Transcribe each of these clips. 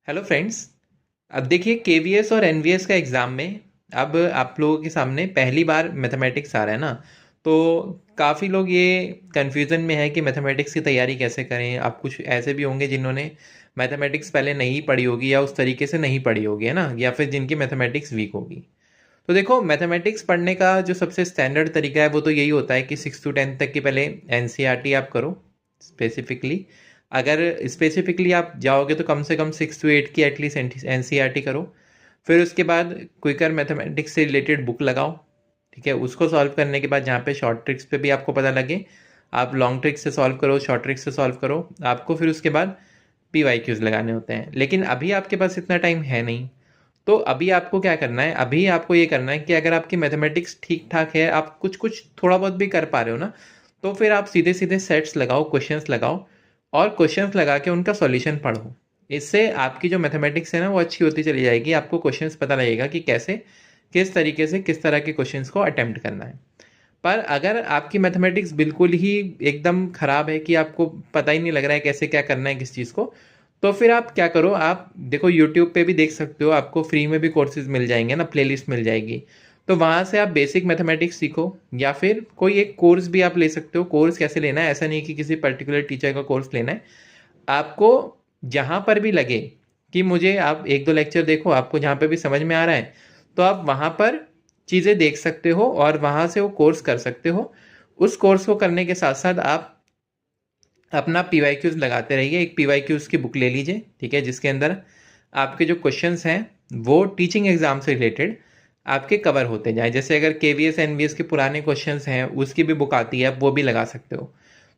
Hello friends. अब देखिए KVS और एनवीएस का एग्ज़ाम में अब आप लोगों के सामने पहली बार मैथमेटिक्स आ रहा है ना। तो काफ़ी लोग ये कन्फ्यूज़न में है कि मैथमेटिक्स की तैयारी कैसे करें। आप कुछ ऐसे भी होंगे जिन्होंने मैथमेटिक्स पहले नहीं पढ़ी होगी या उस तरीके से नहीं पढ़ी होगी, है ना, या फिर जिनकी मैथमेटिक्स वीक होगी। तो देखो, मैथमेटिक्स पढ़ने का जो सबसे स्टैंडर्ड तरीका है वो तो यही होता है कि 6 to 10 तक की पहले एनसीईआरटी आप करो स्पेसिफिकली। अगर स्पेसिफिकली आप जाओगे तो कम से कम 6 to 8 की एटलीस्ट एनसीईआरटी करो। फिर उसके बाद क्विकर मैथमेटिक्स से रिलेटेड बुक लगाओ। ठीक है, उसको सॉल्व करने के बाद जहाँ पे शॉर्ट ट्रिक्स पे भी आपको पता लगे, आप लॉन्ग ट्रिक्स से सॉल्व करो, शॉर्ट ट्रिक्स से सॉल्व करो। आपको फिर उसके बाद पीवाईक्यूज लगाने होते हैं, लेकिन अभी आपके पास इतना टाइम है नहीं। तो अभी आपको क्या करना है, अभी आपको ये करना है कि अगर आपकी मैथमेटिक्स ठीक ठाक है, आप कुछ कुछ थोड़ा बहुत भी कर पा रहे हो ना, तो फिर आप सीधे सीधे सेट्स लगाओ, क्वेश्चंस लगाओ और क्वेश्चंस लगा के उनका सॉल्यूशन पढ़ो। इससे आपकी जो मैथमेटिक्स है ना वो अच्छी होती चली जाएगी। आपको क्वेश्चंस पता लगेगा कि कैसे, किस तरीके से, किस तरह के क्वेश्चंस को अटेम्प्ट करना है। पर अगर आपकी मैथमेटिक्स बिल्कुल ही एकदम ख़राब है कि आपको पता ही नहीं लग रहा है कैसे क्या करना है किस चीज़ को, तो फिर आप क्या करो, आप देखो यूट्यूब पे भी देख सकते हो, आपको फ्री में भी कोर्सेज मिल जाएंगे ना, प्लेलिस्ट मिल जाएगी। तो वहाँ से आप बेसिक मैथमेटिक्स सीखो, या फिर कोई एक कोर्स भी आप ले सकते हो। कोर्स कैसे लेना है, ऐसा नहीं कि किसी पर्टिकुलर टीचर का कोर्स लेना है। आपको जहाँ पर भी लगे कि मुझे, आप एक दो लेक्चर देखो, आपको जहाँ पे भी समझ में आ रहा है तो आप वहाँ पर चीज़ें देख सकते हो और वहाँ से वो कोर्स कर सकते हो। उस कोर्स को करने के साथ साथ आप अपना पीवाईक्यूज लगाते रहिए। एक पीवाईक्यूज की बुक ले लीजिए, ठीक है, जिसके अंदर आपके जो क्वेश्चंस हैं वो टीचिंग एग्जाम से रिलेटेड आपके कवर होते जाएं। जैसे अगर केवीएस एनवीएस के पुराने क्वेश्चंस हैं उसकी भी बुक आती है, आप वो भी लगा सकते हो।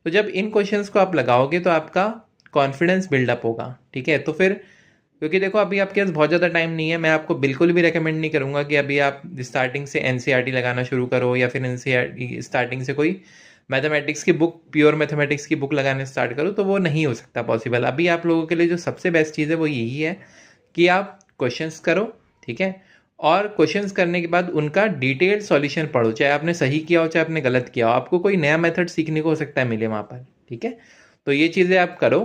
तो जब इन क्वेश्चंस को आप लगाओगे तो आपका कॉन्फिडेंस बिल्डअप होगा। ठीक है, तो फिर क्योंकि देखो अभी आपके पास बहुत ज़्यादा टाइम नहीं है, मैं आपको बिल्कुल भी रेकमेंड नहीं करूँगा कि अभी आप स्टार्टिंग से एनसीईआरटी लगाना शुरू करो या फिर एनसीईआरटी स्टार्टिंग से कोई मैथमेटिक्स की बुक, प्योर मैथमेटिक्स की बुक लगाने स्टार्ट करो। तो वो नहीं हो सकता पॉसिबल। अभी आप लोगों के लिए जो सबसे बेस्ट चीज़ है वो यही है कि आप क्वेश्चंस करो, ठीक है, और क्वेश्चंस करने के बाद उनका डिटेल्ड सॉल्यूशन पढ़ो। चाहे आपने सही किया हो चाहे आपने गलत किया हो, आपको कोई नया मेथड सीखने को हो सकता है मिले वहाँ पर। ठीक है, तो ये चीज़ें आप करो,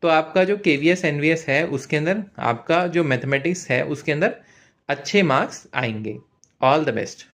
तो आपका जो केवीएस एनवीएस है उसके अंदर, आपका जो मैथमेटिक्स है उसके अंदर अच्छे मार्क्स आएंगे। All the best.